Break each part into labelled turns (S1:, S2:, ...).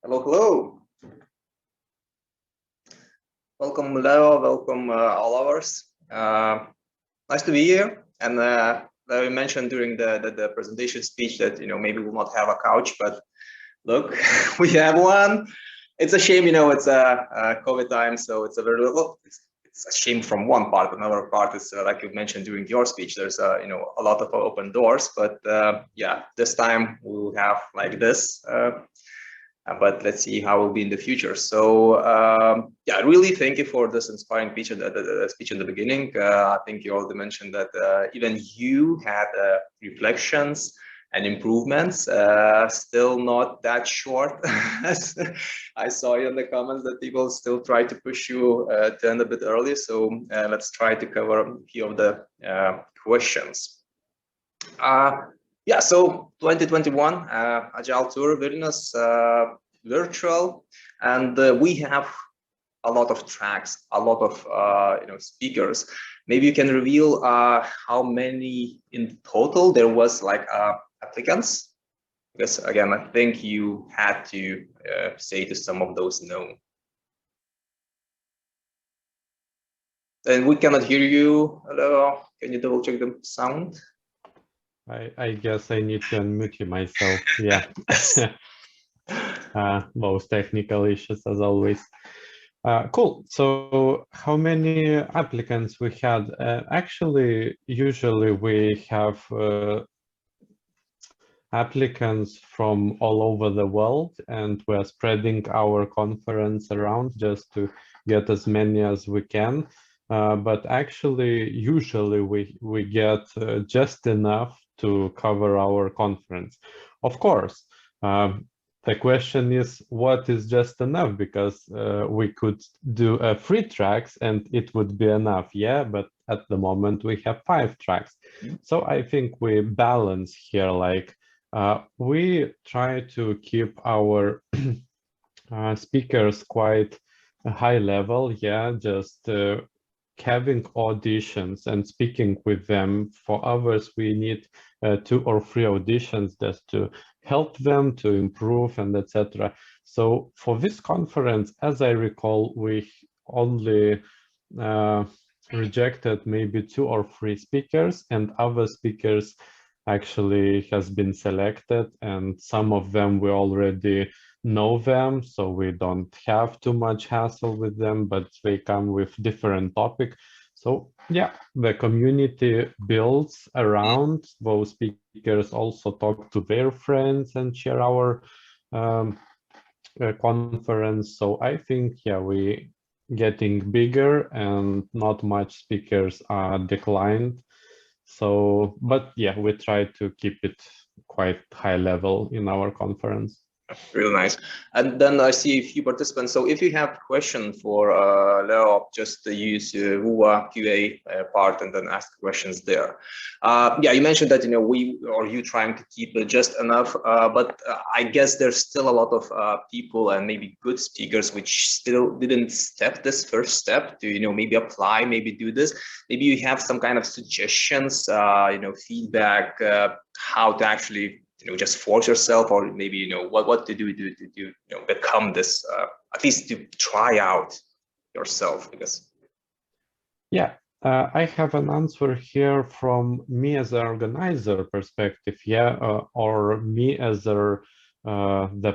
S1: Hello, hello. Welcome, Leo. Welcome, all ours. Nice to be here. And we mentioned during the presentation speech that maybe we'll not have a couch, but look, we have one. It's a shame, it's a COVID time, so it's a very little. It's a shame from one part. Another part is like you mentioned during your speech. There's a lot of open doors, but yeah, this time we'll have like this. But let's see how it will be in the future. So yeah, really thank you for this inspiring speech at the beginning. I think you already mentioned that even you had reflections and improvements, still not that short. As I saw in the comments that people still try to push you to end a bit early. So let's try to cover a few of the questions. Yeah, so 2021 Agile Tour Vilnius virtual, and we have a lot of tracks, a lot of speakers. Maybe you can reveal how many in total there was, like applicants, because again, I think you had to say to some of those no. And we cannot hear you. Hello, can you double check the sound?
S2: I guess I need to unmute myself. Yeah. Most technical issues as always. Cool. So how many applicants we had? Actually, usually we have applicants from all over the world, and we're spreading our conference around just to get as many as we can. But actually, usually we get just enough to cover our conference. Of course, the question is, what is just enough? Because we could do 3 tracks and it would be enough, yeah, but at the moment we have 5 tracks. So I think we balance here, like we try to keep our speakers quite a high level, yeah, just having auditions and speaking with them. For others, we need 2 or 3 auditions just to help them to improve and etc. So for this conference, as I recall, we only rejected maybe 2 or 3 speakers, and other speakers actually has been selected, and some of them we already know them, so we don't have too much hassle with them, but they come with different topic. So yeah, the community builds around those speakers, also talk to their friends and share our conference. So I think, yeah, we getting bigger and not much speakers are declined. So, but yeah, we try to keep it quite high level in our conference.
S1: Real nice. And then I see a few participants. So if you have question for Leo, just use Wua QA part and then ask questions there. Yeah, you mentioned that you trying to keep it just enough, but I guess there's still a lot of people and maybe good speakers which still didn't step this first step to maybe apply, maybe do this. Maybe you have some kind of suggestions, feedback, how to actually just force yourself, or maybe what to do to become this, at least to try out yourself, because
S2: yeah, I have an answer here from me as an organizer perspective, yeah, or me as the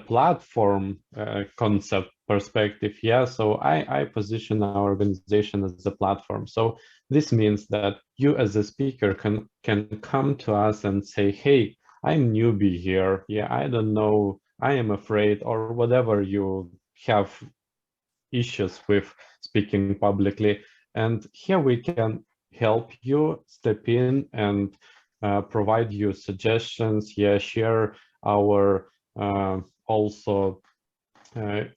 S2: platform concept perspective, yeah. So I position our organization as a platform. So this means that you as a speaker can come to us and say, hey, I'm newbie here, yeah, I don't know, I am afraid, or whatever you have issues with speaking publicly. And here we can help you step in and provide you suggestions, yeah, share our also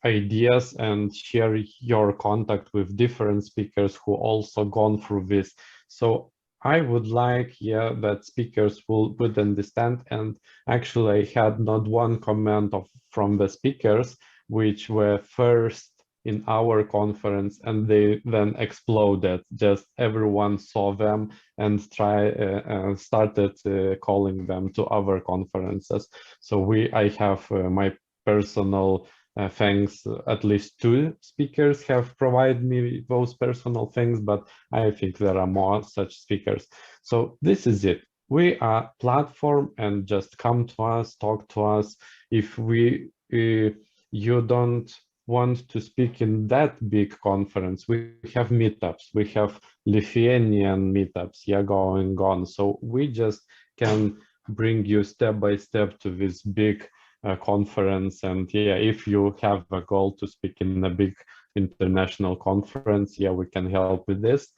S2: ideas, and share your contact with different speakers who also gone through this. So I would like, yeah, that speakers would understand. And actually I had not one comment from the speakers which were first in our conference and they then exploded. Just everyone saw them and started calling them to other conferences. So I have my personal thanks. At least 2 speakers have provided me those personal things, but I think there are more such speakers. So this is it. We are platform, and just come to us, talk to us. If you don't want to speak in that big conference, we have meetups, we have Lithuanian meetups, yeah, going on. So we just can bring you step by step to this big conference. And yeah, if you have a goal to speak in a big international conference, yeah, we can help with this.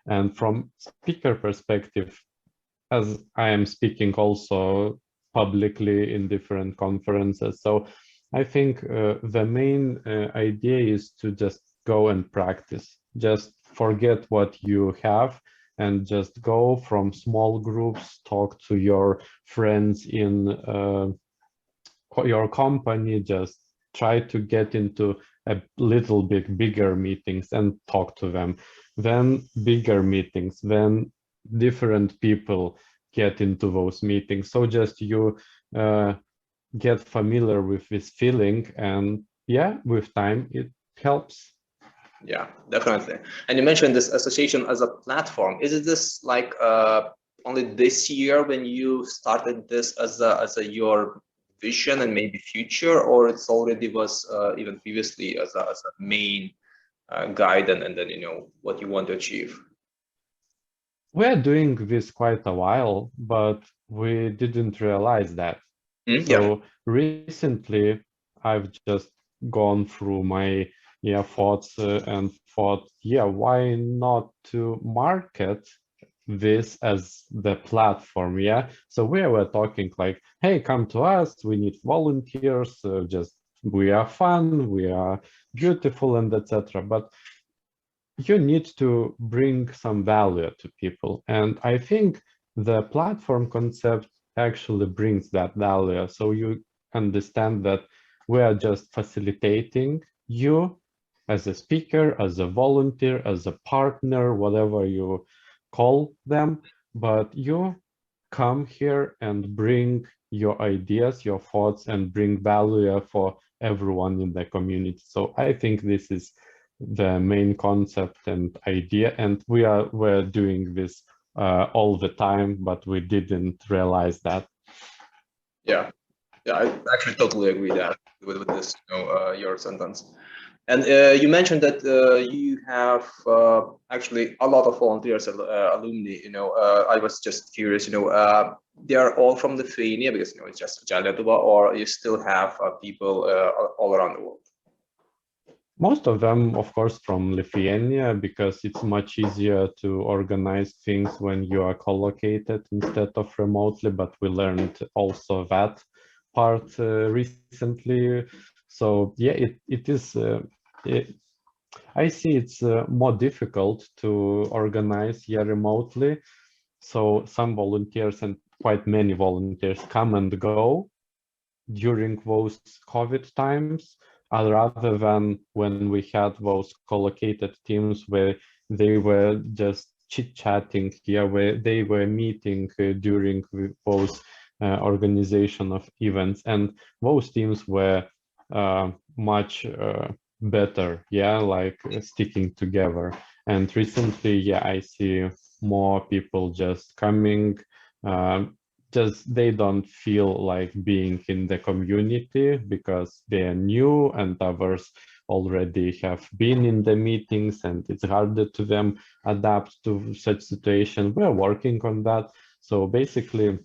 S2: And from speaker perspective, as I am speaking also publicly in different conferences, so I think the main idea is to just go and practice. Just forget what you have and just go from small groups, talk to your friends in your company, just try to get into a little bit bigger meetings and talk to them. Then bigger meetings, then different people get into those meetings. So just you get familiar with this feeling, and yeah, with time it helps.
S1: Yeah, definitely. And you mentioned this association as a platform. Is it this like only this year when you started this as a your vision and maybe future, or it's already was even previously as a main guide, and then what you want to achieve?
S2: We're doing this quite a while, but we didn't realize that.
S1: Yeah.
S2: So recently, I've just gone through my thoughts and thought, yeah, why not to market this as the platform? Yeah. So we were talking like, hey, come to us. We need volunteers. Just we are fun, we are beautiful, and etc. But you need to bring some value to people. And I think the platform concept actually brings that value. So you understand that we are just facilitating you as a speaker, as a volunteer, as a partner, whatever you call them, but you come here and bring your ideas, your thoughts, and bring value for everyone in the community. So I think this is the main concept and idea, and we're doing this all the time, but we didn't realize that.
S1: Yeah, I actually totally agree that with this your sentence. And you mentioned that you have actually a lot of volunteers, alumni. I was just curious. They are all from Lithuania because it's just Agile Lietuva, or you still have people all around the world?
S2: Most of them, of course, from Lithuania, because it's much easier to organize things when you are co-located instead of remotely, but we learned also that part recently. So yeah, it is, I see it's more difficult to organize remotely. So some volunteers and quite many volunteers come and go during those COVID times, rather than when we had those co-located teams where they were just chit-chatting here, where they were meeting during those organization of events, and those teams were much better, like sticking together. And recently, I see more people just coming, just they don't feel like being in the community because they're new, and others already have been in the meetings, and it's harder to them adapt to such situation. We're working on that. So basically,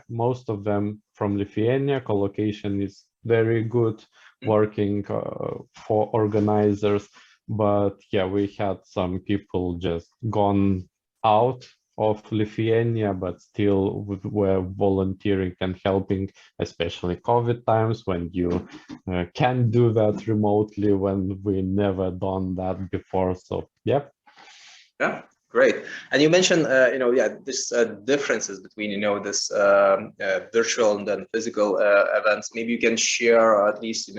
S2: most of them from Lithuania. Co-location is very good working for organizers, but we had some people just gone out of Lithuania, but still were volunteering and helping, especially COVID times when you can do that remotely, when we never done that before. So
S1: yeah, great. And you mentioned this differences between this virtual and then physical events. Maybe you can share at least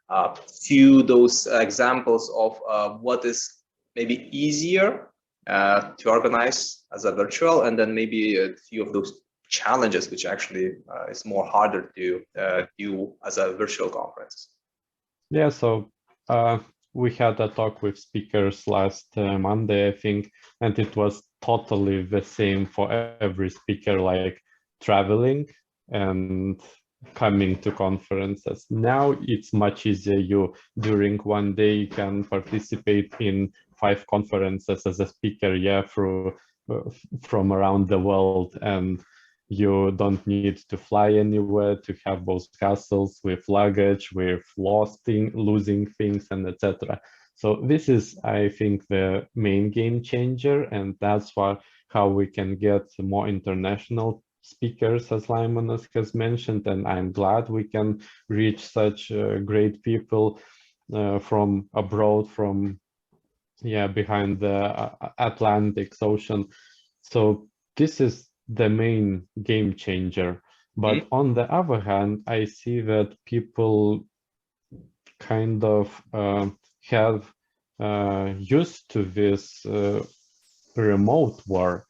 S1: a few those examples of what is maybe easier to organize as a virtual, and then maybe a few of those challenges which actually is more harder to do as a virtual conference?
S2: Yeah, so we had a talk with speakers last Monday, I think, and it was totally the same for every speaker, like traveling and coming to conferences. Now it's much easier. You during one day you can participate in 5 conferences as a speaker, yeah, from around the world, and you don't need to fly anywhere to have those hassles with luggage, with losing things, and etc. So this is, I think, the main game changer, and that's how we can get more international speakers, as Limonas has mentioned, and I'm glad we can reach such great people from abroad, from behind the Atlantic Ocean. So this is the main game changer. But on the other hand, I see that people kind of have used to this remote work.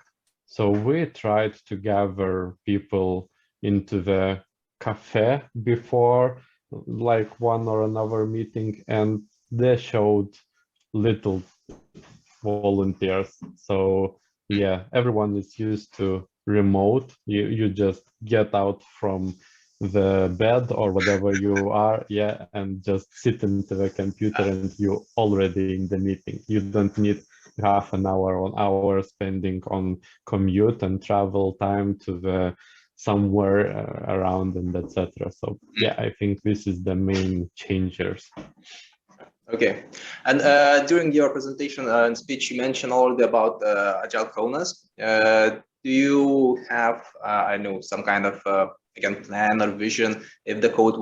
S2: So we tried to gather people into the cafe before, like one or another meeting, and they showed little volunteers. So yeah, everyone is used to remote. You just get out from the bed or whatever you are, and just sit into the computer and you're already in the meeting. You don't need half an hour or an hour spending on commute and travel time to the somewhere around and etc. So yeah, I think this is the main changers.
S1: Okay, and during your presentation and speech, you mentioned already about Agile Kaunas. Do you have, I know, some kind of again plan or vision if the COVID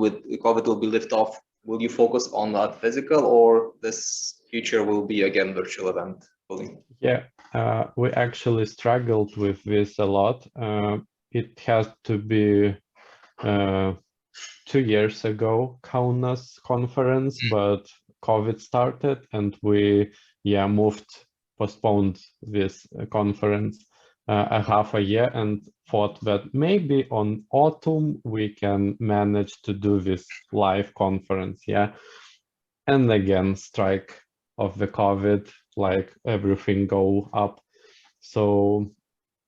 S1: will be lifted off? Will you focus on that physical, or this future will be again virtual event fully?
S2: Yeah, we actually struggled with this a lot. It has to be 2 years ago Kaunas conference, but COVID started and we postponed this conference a half a year and thought that maybe on autumn we can manage to do this live conference, and again strike of the COVID, like everything go up. So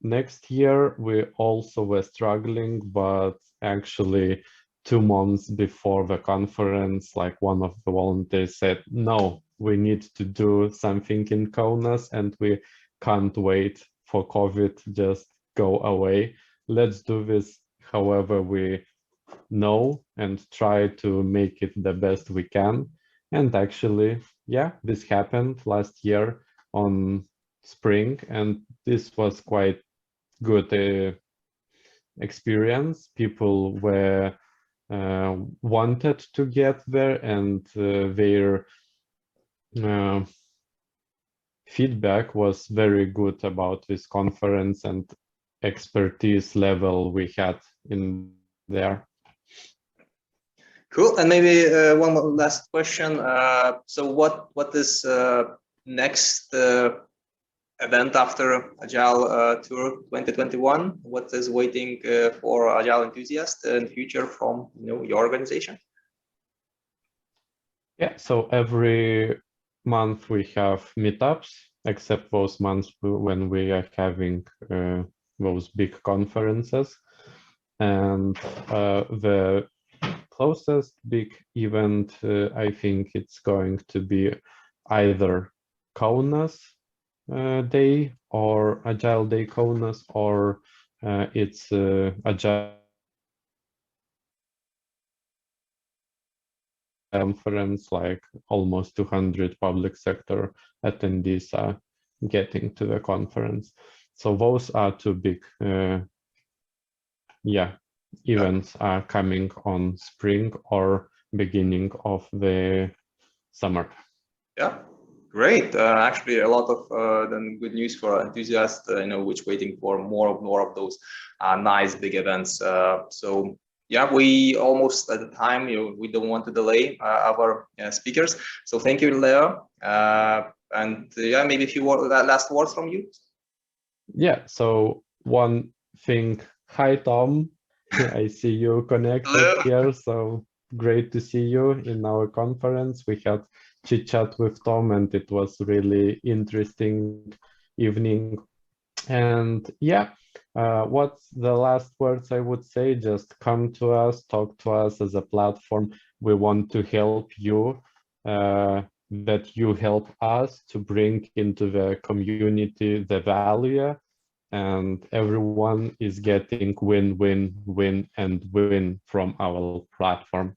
S2: next year we also were struggling, but actually 2 months before the conference, like one of the volunteers said, no, we need to do something in Kaunas and we can't wait for COVID just go away. Let's do this however we know and try to make it the best we can. And actually, this happened last year on spring, and this was quite good experience. People were wanted to get there, and their feedback was very good about this conference and expertise level we had in there.
S1: Cool. And maybe one last question. So what is next event after Agile Tour 2021? What is waiting for Agile enthusiasts in future from your organization?
S2: Yeah, so every month we have meetups, except those months when we are having those big conferences. And the closest big event, I think it's going to be either Kaunas Day or Agile Day Kaunas, or it's Agile conference, like almost 200 public sector attendees are getting to the conference. So those are 2 big events are coming on spring or beginning of the summer. Yeah,
S1: great. Actually, a lot of then good news for enthusiasts, which waiting for more of those nice big events. So yeah, we almost at the time. We don't want to delay our speakers. So thank you, Leo. And maybe a few last words from you.
S2: Yeah. So one thing Hi, Tom. I see you connected
S1: Hello.
S2: here. So great to see you in our conference. We had chit chat with Tom, and it was really interesting evening. And yeah, what's the last words I would say? Just come to us, talk to us as a platform. We want to help you, that you help us to bring into the community the value, and everyone is getting win, win, win, and win from our platform.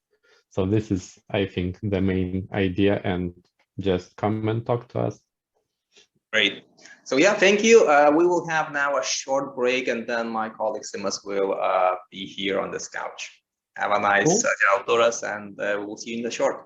S2: So this is, I think, the main idea, and just come and talk to us.
S1: Great. So yeah, thank you. We will have now a short break, and then my colleague Simas will be here on this couch. Have a nice Agile Tours, and we will see you in the short.